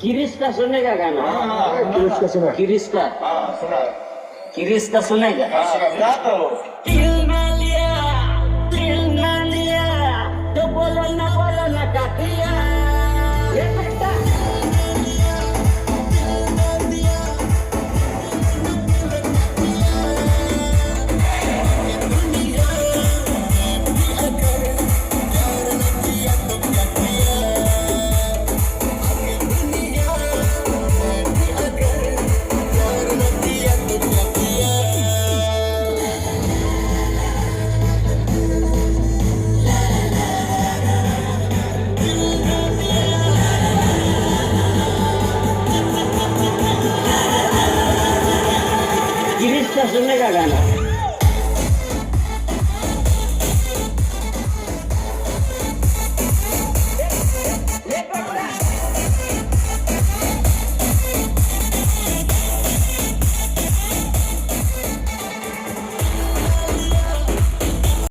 किरिश्ता सुनेगा गाना? किसका सुना? किरिश्ता सुना किरिश्ता सुनेगा? गा तो दिल ना लिया तो बोलो ना का किया ये बेटा किरिश्ता सुनेगा गाना?